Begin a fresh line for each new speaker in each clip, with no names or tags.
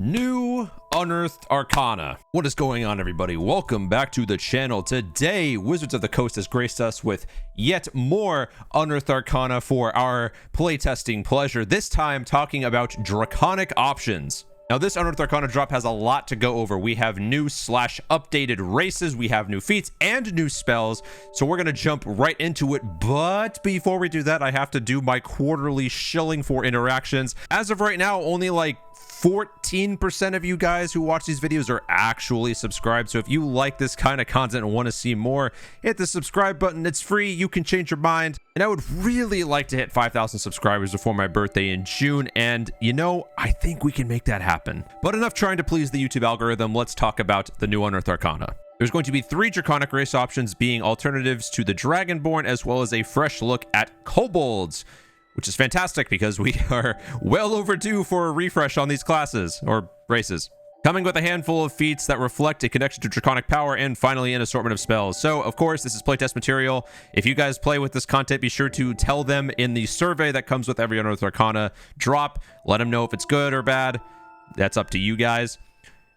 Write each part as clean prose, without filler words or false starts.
New Unearthed Arcana. What is going on, everybody? Welcome back to the channel. Today, Wizards of the Coast has graced us with yet more Unearthed Arcana for our playtesting pleasure, this time talking about Draconic options. Now, this Unearthed Arcana drop has a lot to go over. We have new / updated races, we have new feats, and new spells, so we're going to jump right into it. But before we do that, I have to do my quarterly shilling for interactions. As of right now, only like 14% of you guys who watch these videos are actually subscribed. So if you like this kind of content and want to see more, hit the subscribe button. It's free. You can change your mind. And I would really like to hit 5,000 subscribers before my birthday in June. And you know, I think we can make that happen. But enough trying to please the YouTube algorithm. Let's talk about the new Unearthed Arcana. There's going to be 3 Draconic race options being alternatives to the Dragonborn, as well as a fresh look at Kobolds, which is fantastic because we are well overdue for a refresh on these classes or races. Coming with a handful of feats that reflect a connection to Draconic power, and finally an assortment of spells. So, of course, this is playtest material. If you guys play with this content, be sure to tell them in the survey that comes with every Unearthed Arcana drop. Let them know if it's good or bad. That's up to you guys.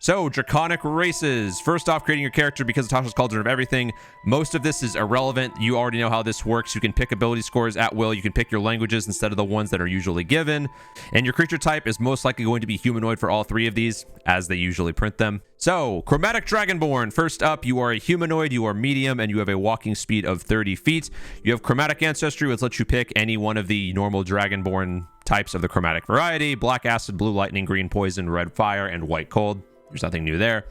So, Draconic Races. First off, creating your character because of Tasha's Cauldron of Everything. Most of this is irrelevant. You already know how this works. You can pick ability scores at will. You can pick your languages instead of the ones that are usually given. And your creature type is most likely going to be humanoid for all 3 of these, as they usually print them. So, Chromatic Dragonborn. First up, you are a humanoid, you are medium, and you have a walking speed of 30 feet. You have Chromatic Ancestry, which lets you pick any one of the normal Dragonborn types of the chromatic variety: Black Acid, Blue Lightning, Green Poison, Red Fire, and White Cold. There's nothing new there,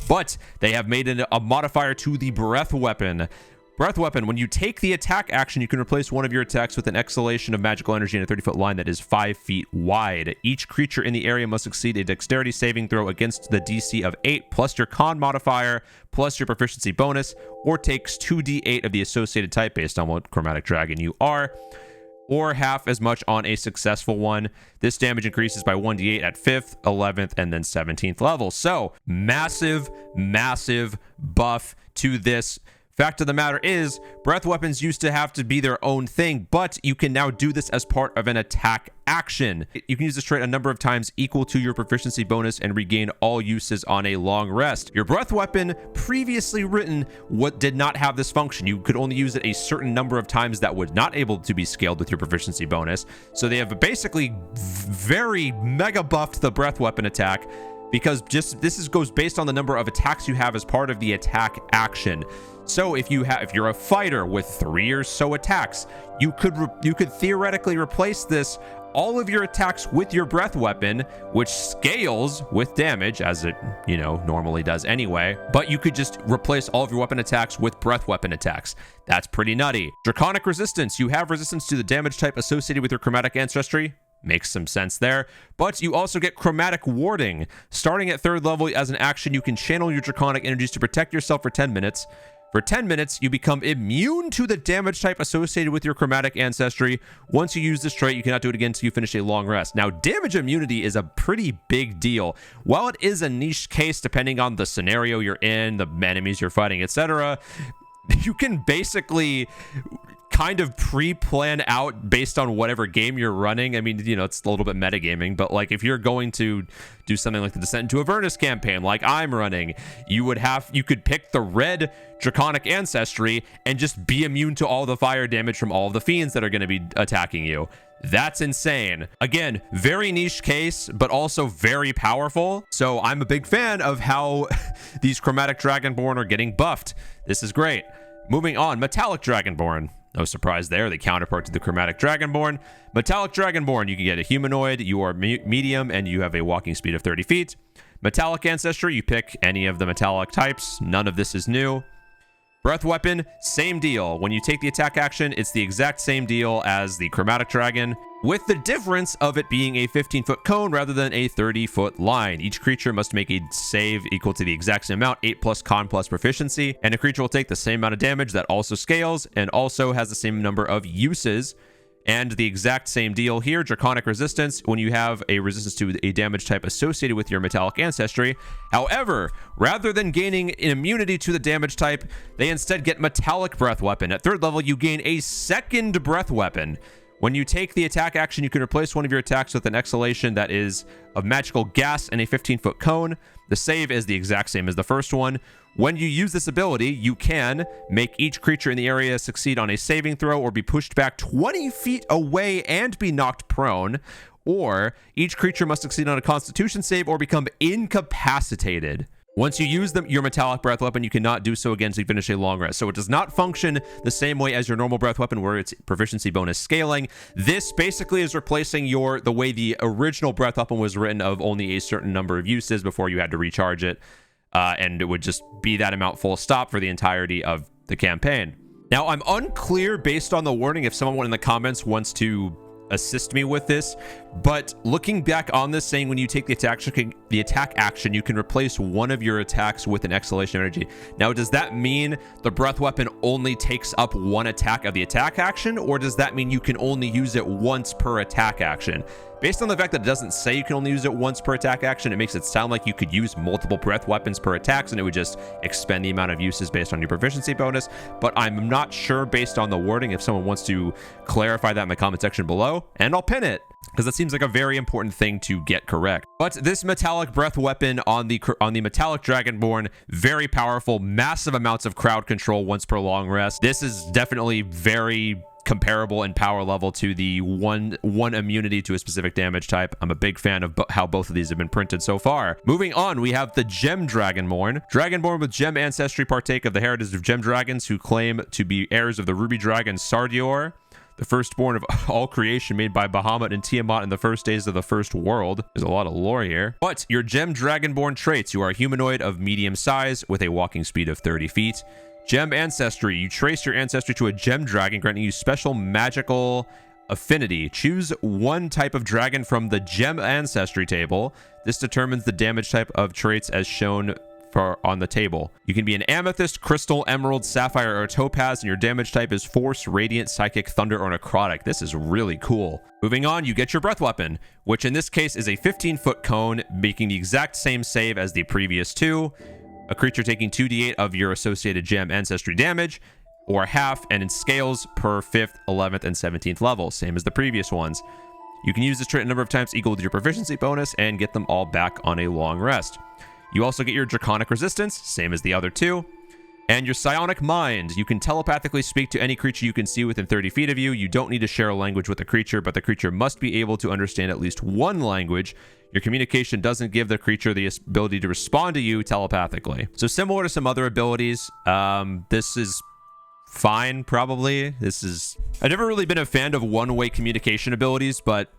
but they have made a modifier to the breath weapon. Breath weapon, when you take the attack action, you can replace one of your attacks with an exhalation of magical energy in a 30-foot line that is 5 feet wide. Each creature in the area must succeed a dexterity saving throw against the DC of 8 plus your con modifier plus your proficiency bonus, or takes 2d8 of the associated type based on what chromatic dragon you are, or half as much on a successful one. This damage increases by 1d8 at 5th, 11th, and then 17th level. So, massive buff to this. Fact of the matter is, breath weapons used to have to be their own thing, but you can now do this as part of an attack action. You can use this trait a number of times equal to your proficiency bonus and regain all uses on a long rest. Your breath weapon, previously written, did not have this function. You could only use it a certain number of times that would not able to be scaled with your proficiency bonus. So they have basically very mega buffed the breath weapon attack, because goes based on the number of attacks you have as part of the attack action. So if you're a fighter with 3 or so attacks, you could theoretically replace all of your attacks with your breath weapon, which scales with damage, as it normally does anyway. But you could just replace all of your weapon attacks with breath weapon attacks. That's pretty nutty. Draconic Resistance. You have resistance to the damage type associated with your chromatic ancestry. Makes some sense there. But you also get Chromatic Warding. Starting at 3rd level, as an action, you can channel your draconic energies to protect yourself for 10 minutes. For 10 minutes, you become immune to the damage type associated with your chromatic ancestry. Once you use this trait, you cannot do it again until you finish a long rest. Now, damage immunity is a pretty big deal. While it is a niche case, depending on the scenario you're in, the enemies you're fighting, etc., you can basically kind of pre-plan out based on whatever game you're running. I mean, it's a little bit metagaming, but like if you're going to do something like the Descent into Avernus campaign like I'm running, you could pick the red Draconic Ancestry and just be immune to all the fire damage from all of the fiends that are going to be attacking you. That's insane. Again, very niche case, but also very powerful. So I'm a big fan of how these Chromatic Dragonborn are getting buffed. This is great. Moving on, Metallic Dragonborn. No surprise there, the counterpart to the Chromatic Dragonborn. Metallic Dragonborn, you can get a humanoid, you are medium, and you have a walking speed of 30 feet. Metallic Ancestry, you pick any of the metallic types. None of this is new. Breath weapon, same deal. When you take the attack action, it's the exact same deal as the Chromatic Dragon, with the difference of it being a 15-foot cone rather than a 30-foot line. Each creature must make a save equal to the exact same amount, 8 plus con plus proficiency, and a creature will take the same amount of damage. That also scales and also has the same number of uses. And the exact same deal here, Draconic Resistance, when you have a resistance to a damage type associated with your metallic ancestry. However, rather than gaining an immunity to the damage type, they instead get Metallic Breath Weapon. At 3rd level, you gain a 2nd breath weapon, When you take the attack action, you can replace one of your attacks with an exhalation that is of magical gas in a 15-foot cone. The save is the exact same as the first one. When you use this ability, you can make each creature in the area succeed on a saving throw or be pushed back 20 feet away and be knocked prone, or each creature must succeed on a constitution save or become incapacitated. Once you use your metallic breath weapon, you cannot do so again until you finish a long rest. So it does not function the same way as your normal breath weapon where it's proficiency bonus scaling. This basically is replacing the way the original breath weapon was written of only a certain number of uses before you had to recharge it. And it would just be that amount full stop for the entirety of the campaign. Now, I'm unclear based on the wording if someone in the comments wants to assist me with this, but looking back on this, saying when you take the attack action, you can replace one of your attacks with an exhalation energy. Now, does that mean the breath weapon only takes up one attack of the attack action, or does that mean you can only use it once per attack action? Based on the fact that it doesn't say you can only use it once per attack action, it makes it sound like you could use multiple breath weapons per attacks, and it would just expend the amount of uses based on your proficiency bonus. But I'm not sure based on the wording if someone wants to clarify that in the comment section below, and I'll pin it, because that seems like a very important thing to get correct. But this metallic breath weapon on the metallic Dragonborn, very powerful, massive amounts of crowd control once per long rest. This is definitely very comparable in power level to the one immunity to a specific damage type. I'm a big fan of how both of these have been printed so far. Moving on, we have the Gem Dragonborne. Dragonborn with Gem Ancestry partake of the heritage of Gem Dragons who claim to be heirs of the Ruby Dragon Sardior, the firstborn of all creation made by Bahamut and Tiamat in the first days of the first world. There's a lot of lore here. But your Gem Dragonborn traits: you are a humanoid of medium size with a walking speed of 30 feet. Gem Ancestry: you trace your ancestry to a gem dragon, granting you special magical affinity. Choose one type of dragon from the Gem Ancestry table. This determines the damage type of traits as shown on the table. You can be an amethyst, crystal, emerald, sapphire, or topaz, and your damage type is force, radiant, psychic, thunder, or necrotic. This is really cool. Moving on, you get your breath weapon, which in this case is a 15-foot cone, making the exact same save as the previous two. A creature taking 2d8 of your associated Gem Ancestry damage, or half, and in scales per 5th, 11th, and 17th level, same as the previous ones. You can use this trait a number of times equal to your proficiency bonus and get them all back on a long rest. You also get your Draconic Resistance, same as the other two. And your Psionic Mind. You can telepathically speak to any creature you can see within 30 feet of you. You don't need to share a language with the creature, but the creature must be able to understand at least one language. Your communication doesn't give the creature the ability to respond to you telepathically. So similar to some other abilities, this is fine, probably. I've never really been a fan of one-way communication abilities, but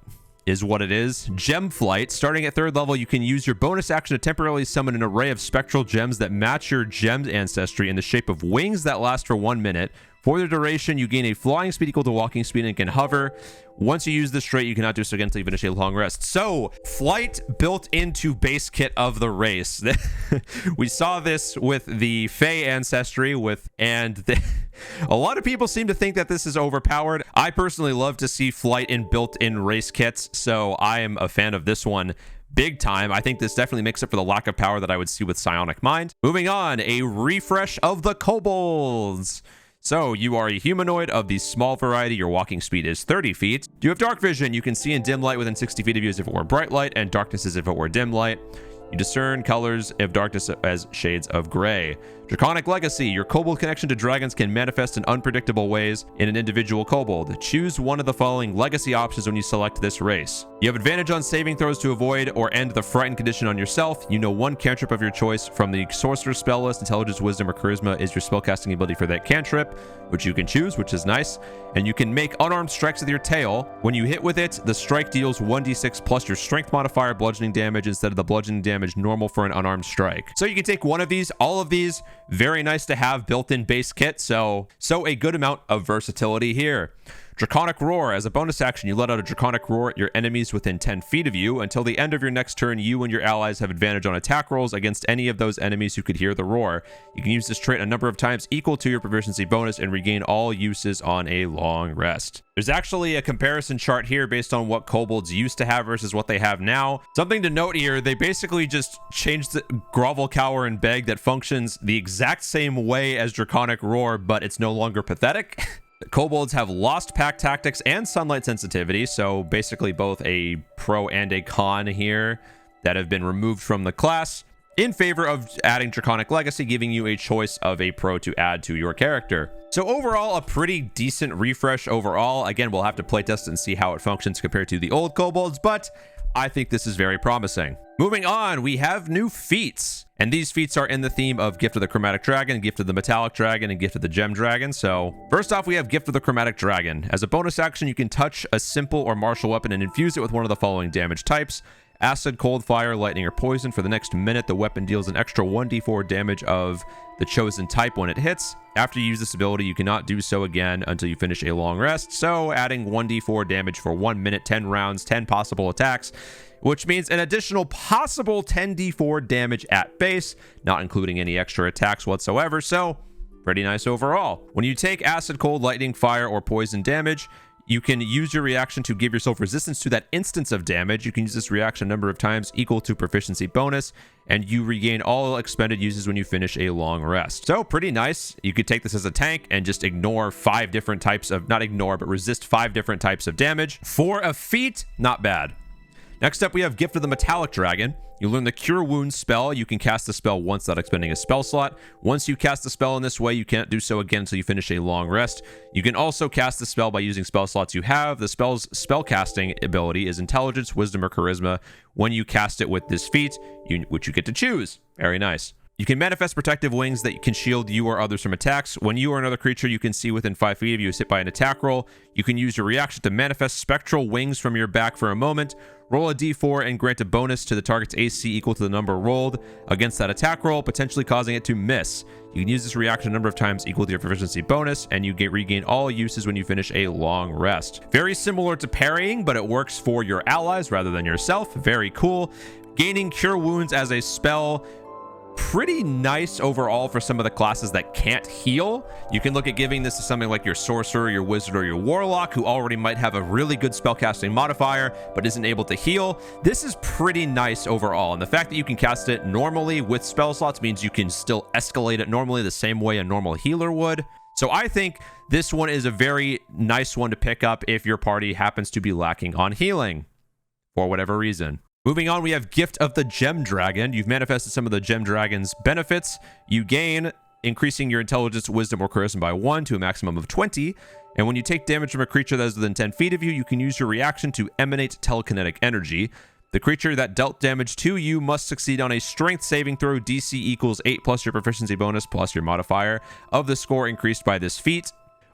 is what it is. Gem Flight. Starting at 3rd level, you can use your bonus action to temporarily summon an array of spectral gems that match your gem's ancestry in the shape of wings that last for 1 minute. For the duration, you gain a flying speed equal to walking speed and can hover. Once you use this trait, you cannot do so again until you finish a long rest. So, flight built into base kit of the race. We saw this with the Fey ancestry, a lot of people seem to think that this is overpowered. I personally love to see flight in built-in race kits, so I am a fan of this one big time. I think this definitely makes up for the lack of power that I would see with Psionic Mind. Moving on, a refresh of the Kobolds. So, you are a humanoid of the small variety. Your walking speed is 30 feet. You have dark vision. You can see in dim light within 60 feet of you as if it were bright light, and darkness as if it were dim light. You discern colors of darkness as shades of gray. Draconic Legacy. Your kobold connection to dragons can manifest in unpredictable ways in an individual kobold. Choose one of the following legacy options when you select this race. You have advantage on saving throws to avoid or end the frightened condition on yourself. You know one cantrip of your choice from the sorcerer's spell list. Intelligence, wisdom, or charisma is your spellcasting ability for that cantrip, which you can choose, which is nice. And you can make unarmed strikes with your tail. When you hit with it, the strike deals 1d6 plus your strength modifier bludgeoning damage instead of the bludgeoning damage normal for an unarmed strike. So you can take one of these, all of these. Very nice to have built-in base kit, so a good amount of versatility here. Draconic Roar. As a bonus action, you let out a Draconic Roar at your enemies within 10 feet of you. Until the end of your next turn, you and your allies have advantage on attack rolls against any of those enemies who could hear the roar. You can use this trait a number of times equal to your proficiency bonus and regain all uses on a long rest. There's actually a comparison chart here based on what kobolds used to have versus what they have now. Something to note here, they basically just changed the Grovel, Cower, and Beg that functions the exact same way as Draconic Roar, but it's no longer pathetic. Kobolds have lost pack tactics and sunlight sensitivity, so basically both a pro and a con here that have been removed from the class in favor of adding Draconic Legacy, giving you a choice of a pro to add to your character. So overall, a pretty decent refresh overall. Again, we'll have to playtest and see how it functions compared to the old Kobolds, but I think this is very promising. Moving on, we have new feats. And these feats are in the theme of Gift of the Chromatic Dragon, Gift of the Metallic Dragon, and Gift of the Gem Dragon. So first off, we have Gift of the Chromatic Dragon. As a bonus action, you can touch a simple or martial weapon and infuse it with one of the following damage types: acid, cold, fire, lightning, or poison. For the next minute, the weapon deals an extra 1d4 damage of the chosen type when it hits. After you use this ability, you cannot do so again until you finish a long rest. So adding 1d4 damage for 1 minute, 10 rounds, 10 possible attacks, which means an additional possible 10d4 damage at base, not including any extra attacks whatsoever. So pretty nice overall. When you take acid, cold, lightning, fire, or poison damage, you can use your reaction to give yourself resistance to that instance of damage. You can use this reaction a number of times equal to proficiency bonus, and you regain all expended uses when you finish a long rest. So pretty nice. You could take this as a tank and just ignore 5 different types of, not ignore, but resist 5 different types of damage. For a feat, not bad. Next up, we have Gift of the Metallic Dragon. You learn the Cure Wounds spell. You can cast the spell once without expending a spell slot. Once you cast the spell in this way, you can't do so again until you finish a long rest. You can also cast the spell by using spell slots you have. The spell's spell casting ability is Intelligence, Wisdom, or Charisma when you cast it with this feat, which you get to choose. Very nice. You can manifest protective wings that can shield you or others from attacks. When you or another creature you can see within 5 feet of you is hit by an attack roll, you can use your reaction to manifest spectral wings from your back for a moment. Roll a d4 and grant a bonus to the target's AC equal to the number rolled against that attack roll, potentially causing it to miss. You can use this reaction a number of times equal to your proficiency bonus, and you regain all uses when you finish a long rest. Very similar to parrying, but it works for your allies rather than yourself. Very cool. Gaining Cure Wounds as a spell, pretty nice overall for some of the classes that can't heal. You can look at giving this to something like your sorcerer, your wizard, or your warlock, who already might have a really good spellcasting modifier but isn't able to heal. This is pretty nice overall, and the fact that you can cast it normally with spell slots means you can still escalate it normally the same way a normal healer would. So I think this one is a very nice one to pick up if your party happens to be lacking on healing for whatever reason. Moving on, we have Gift of the Gem Dragon. You've manifested some of the Gem Dragon's benefits. You gain increasing your intelligence, wisdom, or charisma by 1 to a maximum of 20. And when you take damage from a creature that is within 10 feet of you, you can use your reaction to emanate telekinetic energy. The creature that dealt damage to you must succeed on a strength saving throw. DC equals 8 plus your proficiency bonus plus your modifier of the score increased by this feat.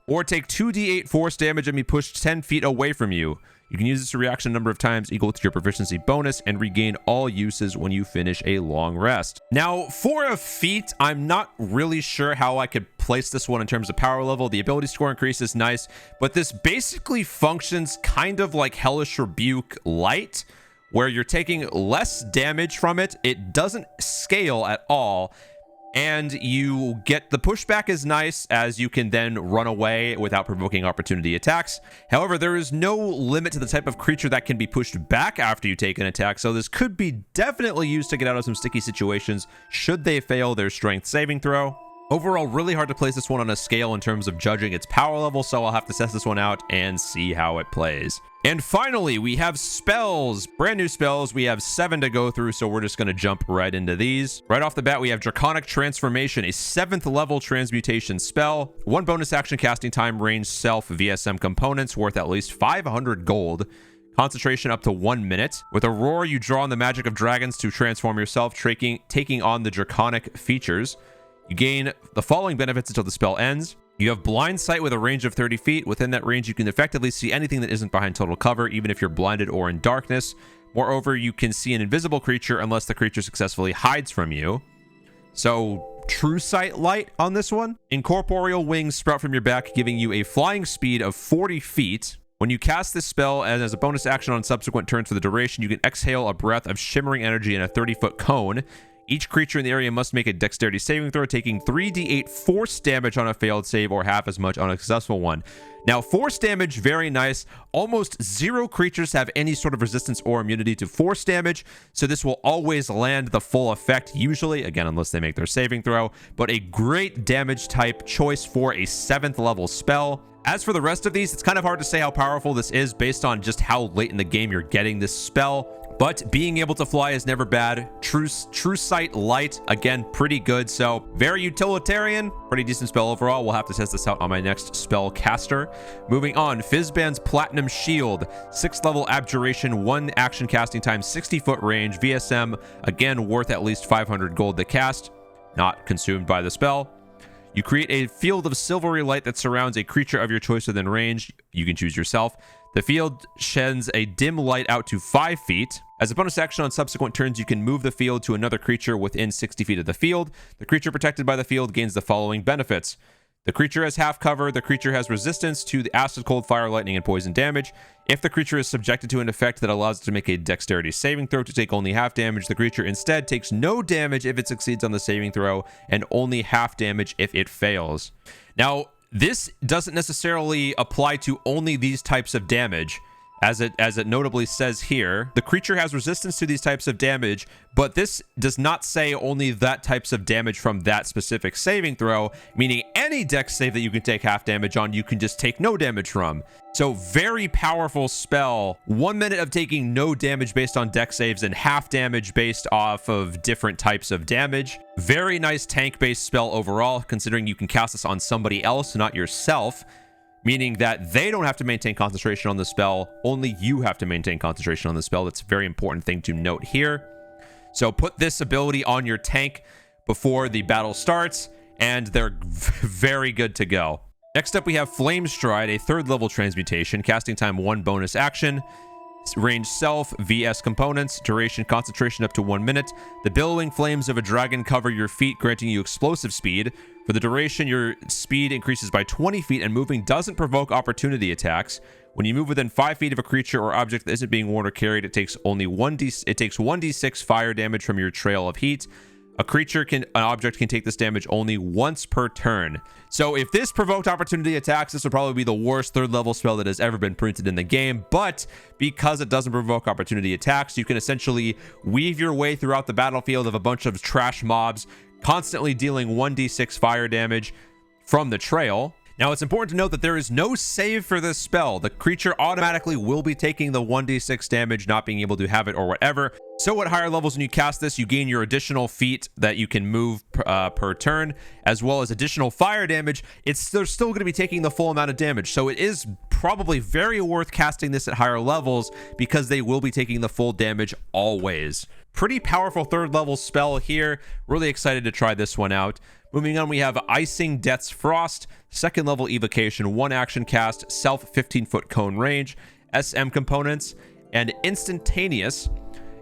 Or take 2d8 force damage and be pushed 10 feet away from you. You can use this reaction a number of times equal to your proficiency bonus and regain all uses when you finish a long rest. Now, for a feat, I'm not really sure how I could place this one in terms of power level. The ability score increase is nice, but this basically functions kind of like Hellish Rebuke Light, where you're taking less damage from it. It doesn't scale at all. And you get the pushback is nice, as you can then run away without provoking opportunity attacks. However, there is no limit to the type of creature that can be pushed back after you take an attack, so this could be definitely used to get out of some sticky situations should they fail their strength saving throw. Overall, really hard to place this one on a scale in terms of judging its power level, so I'll have to test this one out and see how it plays. And finally, we have spells. Brand new spells. We have 7 to go through, so we're just going to jump right into these. Right off the bat, we have Draconic Transformation, a 7th level transmutation spell. 1 bonus action casting time, range, self, VSM components worth at least 500 gold. Concentration up to 1 minute. With a roar, you draw on the magic of dragons to transform yourself, taking on the draconic features. You gain the following benefits until the spell ends. You have blind sight with a range of 30 feet. Within that range, you can effectively see anything that isn't behind total cover, even if you're blinded or in darkness. Moreover, you can see an invisible creature unless the creature successfully hides from you. So, true sight light on this one. Incorporeal wings sprout from your back, giving you a flying speed of 40 feet. When you cast this spell, and as a bonus action on subsequent turns for the duration, you can exhale a breath of shimmering energy in a 30-foot cone. Each creature in the area must make a dexterity saving throw, taking 3d8 force damage on a failed save or half as much on a successful one. Now, force damage, very nice. Almost zero creatures have any sort of resistance or immunity to force damage, so this will always land the full effect, usually, again, unless they make their saving throw, but a great damage type choice for a 7th level spell. As for the rest of these, it's kind of hard to say how powerful this is based on just how late in the game you're getting this spell. But being able to fly is never bad. True Sight Light, again, pretty good. So very utilitarian, pretty decent spell overall. We'll have to test this out on my next spell caster. Moving on, Fizband's Platinum Shield, 6th level abjuration, 1 action casting time, 60-foot range, VSM, again, worth at least 500 gold to cast, not consumed by the spell. You create a field of silvery light that surrounds a creature of your choice within range. You can choose yourself. The field sheds a dim light out to 5 feet. As a bonus action on subsequent turns, you can move the field to another creature within 60 feet of the field. The creature protected by the field gains the following benefits. The creature has half cover. The creature has resistance to the acid, cold, fire, lightning, and poison damage. If the creature is subjected to an effect that allows it to make a dexterity saving throw to take only half damage, the creature instead takes no damage if it succeeds on the saving throw and only half damage if it fails. Now, this doesn't necessarily apply to only these types of damage. As it notably says here, the creature has resistance to these types of damage, but this does not say only that types of damage from that specific saving throw, meaning any dex save that you can take half damage on, you can just take no damage from. So very powerful spell. 1 minute of taking no damage based on dex saves and half damage based off of different types of damage. Very nice tank-based spell overall, considering you can cast this on somebody else, not yourself. Meaning that they don't have to maintain concentration on the spell, only you have to maintain concentration on the spell. That's a very important thing to note here. So put this ability on your tank before the battle starts, and they're very good to go. Next up, we have Flame Stride, a 3rd level transmutation, casting time 1 bonus action, range self, VS components, duration concentration up to 1 minute. The billowing flames of a dragon cover your feet, granting you explosive speed. For the duration, your speed increases by 20 feet, and moving doesn't provoke opportunity attacks. When you move within 5 feet of a creature or object that isn't being worn or carried, it takes 1d6 fire damage from your trail of heat. An object can take this damage only once per turn. So if this provoked opportunity attacks, this would probably be the worst 3rd level spell that has ever been printed in the game. But because it doesn't provoke opportunity attacks, you can essentially weave your way throughout the battlefield of a bunch of trash mobs, constantly dealing 1d6 fire damage from the trail. Now, it's important to note that there is no save for this spell. The creature automatically will be taking the 1d6 damage, not being able to have it or whatever. So at higher levels, when you cast this, you gain your additional feat that you can move per turn, as well as additional fire damage. They're still going to be taking the full amount of damage. So it is probably very worth casting this at higher levels because they will be taking the full damage always. Pretty powerful 3rd level spell here. Really excited to try this one out. Moving on, we have Icing Death's Frost, 2nd level evocation, 1 action cast, self 15-foot cone range, SM components, and instantaneous.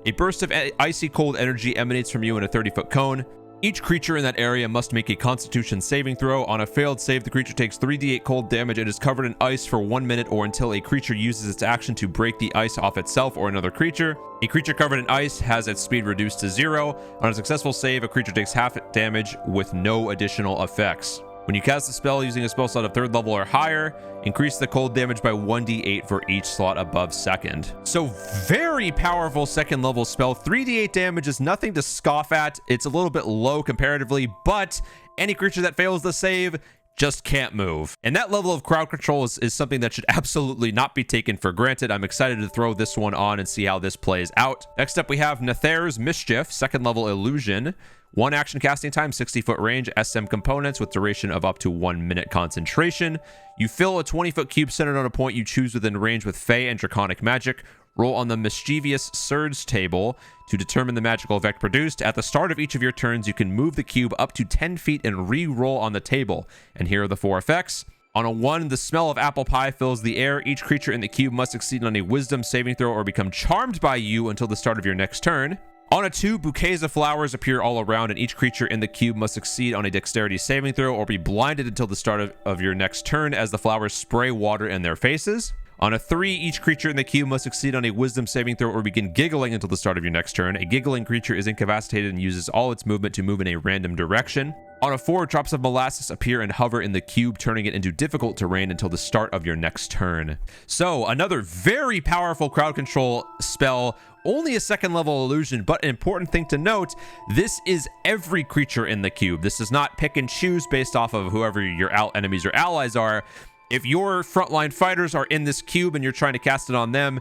A burst of icy cold energy emanates from you in a 30-foot cone. Each creature in that area must make a Constitution saving throw. On a failed save, the creature takes 3d8 cold damage and is covered in ice for 1 minute or until a creature uses its action to break the ice off itself or another creature. A creature covered in ice has its speed reduced to 0. On a successful save, a creature takes half damage with no additional effects. When you cast a spell using a spell slot of 3rd level or higher, increase the cold damage by 1d8 for each slot above 2nd. So very powerful 2nd level spell. 3d8 damage is nothing to scoff at. It's a little bit low comparatively, but any creature that fails the save just can't move. And that level of crowd control is something that should absolutely not be taken for granted. I'm excited to throw this one on and see how this plays out. Next up, we have Nether's Mischief, 2nd level illusion. 1 action casting time, 60-foot range, SM components with duration of up to 1 minute concentration. You fill a 20-foot cube centered on a point you choose within range with Fey and Draconic magic. Roll on the Mischievous Surge table to determine the magical effect produced. At the start of each of your turns, you can move the cube up to 10 feet and re-roll on the table. And here are the 4 effects. On a 1, the smell of apple pie fills the air. Each creature in the cube must succeed on a wisdom saving throw or become charmed by you until the start of your next turn. On a 2, bouquets of flowers appear all around, and each creature in the cube must succeed on a dexterity saving throw or be blinded until the start of your next turn as the flowers spray water in their faces. On a 3, each creature in the cube must succeed on a wisdom saving throw or begin giggling until the start of your next turn. A giggling creature is incapacitated and uses all its movement to move in a random direction. On a 4, drops of molasses appear and hover in the cube, turning it into difficult terrain until the start of your next turn. So another very powerful crowd control spell, only a 2nd level illusion, but an important thing to note, this is every creature in the cube. This does not pick and choose based off of whoever your enemies or allies are. If your frontline fighters are in this cube and you're trying to cast it on them,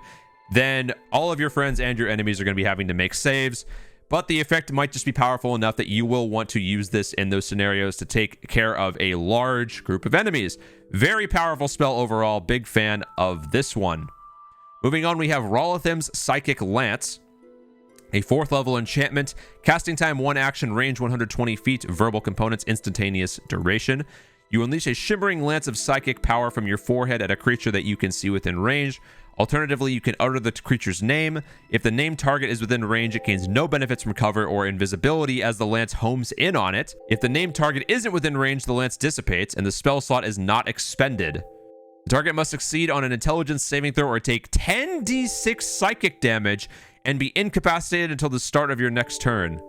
then all of your friends and your enemies are going to be having to make saves. But the effect might just be powerful enough that you will want to use this in those scenarios to take care of a large group of enemies. Very powerful spell overall. Big fan of this one. Moving on, we have Rolothems Psychic Lance, a 4th level enchantment. Casting time 1 action, range 120 feet, verbal components, instantaneous duration. You unleash a shimmering lance of psychic power from your forehead at a creature that you can see within range. Alternatively, you can utter the creature's name. If the named target is within range, it gains no benefits from cover or invisibility as the lance homes in on it. If the named target isn't within range, the lance dissipates and the spell slot is not expended. The target must succeed on an intelligence saving throw or take 10d6 psychic damage and be incapacitated until the start of your next turn.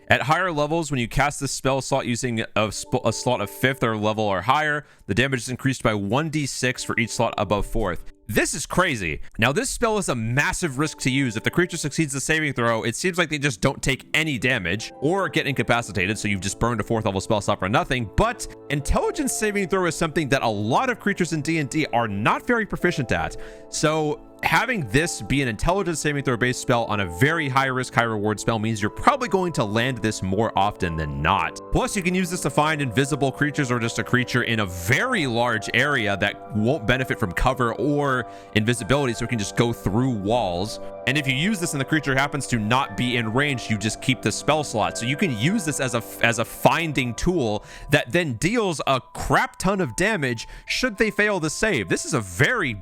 At higher levels, when you cast this spell slot using a slot of 5th or level or higher, the damage is increased by 1d6 for each slot above 4th. This is crazy. Now, this spell is a massive risk to use. If the creature succeeds the saving throw, it seems like they just don't take any damage or get incapacitated, so you've just burned a 4th level spell slot for nothing. But intelligence saving throw is something that a lot of creatures in D&D are not very proficient at. So having this be an intelligence saving throw based spell on a very high risk, high reward spell means you're probably going to land this more often than not. Plus, you can use this to find invisible creatures or just a creature in a very large area that won't benefit from cover or invisibility, so it can just go through walls. And if you use this and the creature happens to not be in range, you just keep the spell slot. So you can use this as a finding tool that then deals a crap ton of damage should they fail the save. This is a very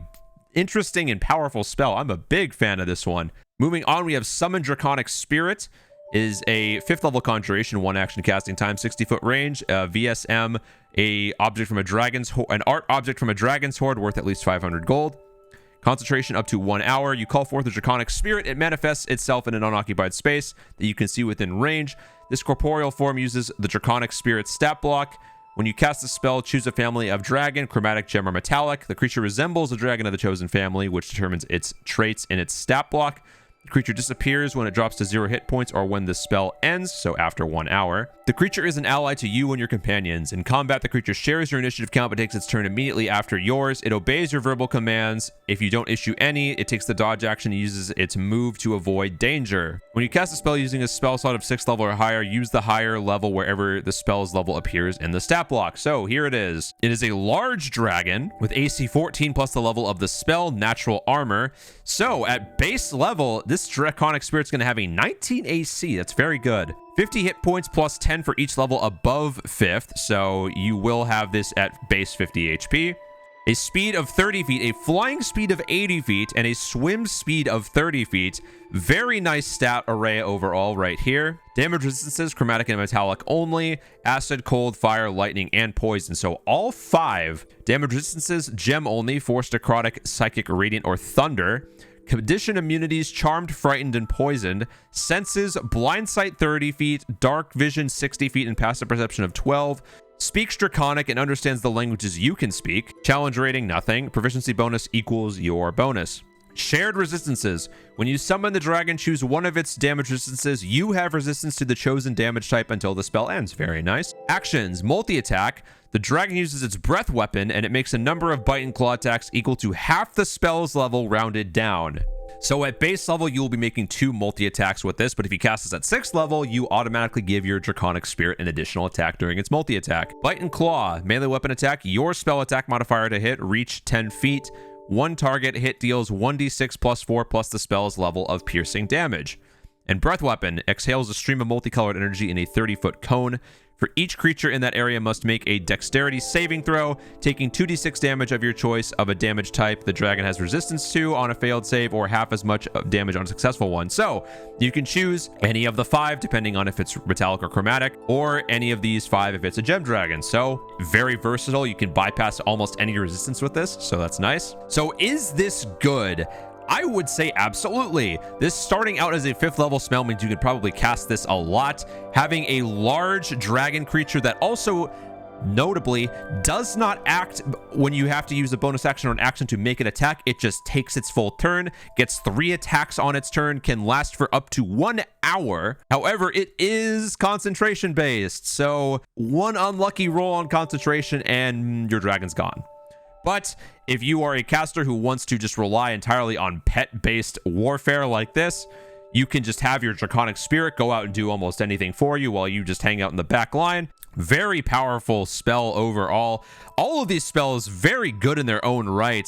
interesting and powerful spell. I'm a big fan of this one. Moving on, we have Summon Draconic Spirit. It is a 5th level conjuration, 1 action casting time, 60-foot range, VSM, an art object from a dragon's hoard worth at least 500 gold. Concentration up to 1 hour. You call forth a Draconic Spirit. It manifests itself in an unoccupied space that you can see within range. This corporeal form uses the Draconic Spirit stat block. When you cast the spell, choose a family of dragon, chromatic, gem, or metallic. The creature resembles a dragon of the chosen family, which determines its traits in its stat block. The creature disappears when it drops to 0 hit points or when the spell ends, so after 1 hour. The creature is an ally to you and your companions. In combat, the creature shares your initiative count but takes its turn immediately after yours. It obeys your verbal commands. If you don't issue any, it takes the dodge action and uses its move to avoid danger. When you cast a spell using a spell slot of 6th level or higher, use the higher level wherever the spell's level appears in the stat block. So here it is. It is a large dragon with AC 14 plus the level of the spell, natural armor. So at base level, this Draconic Spirit's going to have a 19 AC. That's very good. 50 hit points plus 10 for each level above 5th. So you will have this at base 50 HP. A speed of 30 feet, a flying speed of 80 feet, and a swim speed of 30 feet. Very nice stat array overall right here. Damage resistances, chromatic and metallic only. Acid, cold, fire, lightning, and poison. So all 5. Damage resistances, gem only. Force, necrotic, psychic, radiant, or thunder. Condition immunities, charmed, frightened, and poisoned. Senses, blind sight 30 feet, dark vision 60 feet, and passive perception of 12. Speaks Draconic and understands the languages you can speak. Challenge rating, nothing. Proficiency bonus equals your bonus. Shared resistances. When you summon the dragon, choose one of its damage resistances. You have resistance to the chosen damage type until the spell ends. Very nice. Actions. Multi-attack. The dragon uses its breath weapon, and it makes a number of bite and claw attacks equal to half the spell's level rounded down. So at base level, you will be making 2 multi-attacks with this, but if you cast this at 6th level, you automatically give your Draconic Spirit an additional attack during its multi-attack. Bite and Claw, melee weapon attack, your spell attack modifier to hit, reach 10 feet. One target hit deals 1d6 plus 4 plus the spell's level of piercing damage. And Breath Weapon exhales a stream of multicolored energy in a 30-foot cone. For each creature in that area must make a dexterity saving throw, taking 2d6 damage of your choice of a damage type the dragon has resistance to on a failed save, or half as much damage on a successful one. So you can choose any of the 5 depending on if it's metallic or chromatic, or any of these 5 if it's a gem dragon. So very versatile. You can bypass almost any resistance with this, so that's nice. So is this good? I would say absolutely. This starting out as a 5th level spell means you could probably cast this a lot. Having a large dragon creature that also notably does not act when you have to use a bonus action or an action to make an attack. It just takes its full turn, gets 3 attacks on its turn, can last for up to 1 hour. However, it is concentration based, so 1 unlucky roll on concentration and your dragon's gone. But if you are a caster who wants to just rely entirely on pet-based warfare like this, you can just have your Draconic Spirit go out and do almost anything for you while you just hang out in the back line. Very powerful spell overall. All of these spells very good in their own right.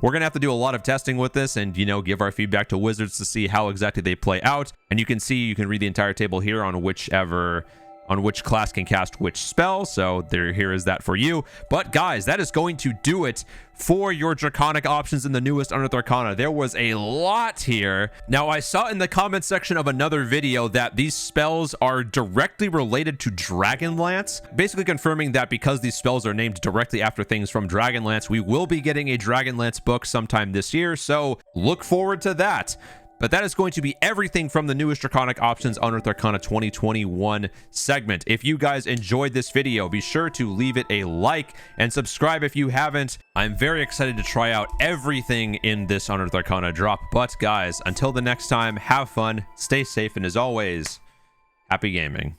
We're gonna have to do a lot of testing with this and, you know, give our feedback to wizards to see how exactly they play out. And you can read the entire table here on which class can cast which spell. So here is that for you. But guys, that is going to do it for your Draconic options in the newest Unearthed Arcana. There was a lot here. Now, I saw in the comment section of another video that these spells are directly related to Dragonlance, basically confirming that because these spells are named directly after things from Dragonlance, we will be getting a Dragonlance book sometime this year. So look forward to that. But that is going to be everything from the newest Draconic options Unearthed Arcana 2021 segment. If you guys enjoyed this video, be sure to leave it a like and subscribe if you haven't. I'm very excited to try out everything in this Unearthed Arcana drop. But guys, until the next time, have fun, stay safe, and as always, happy gaming.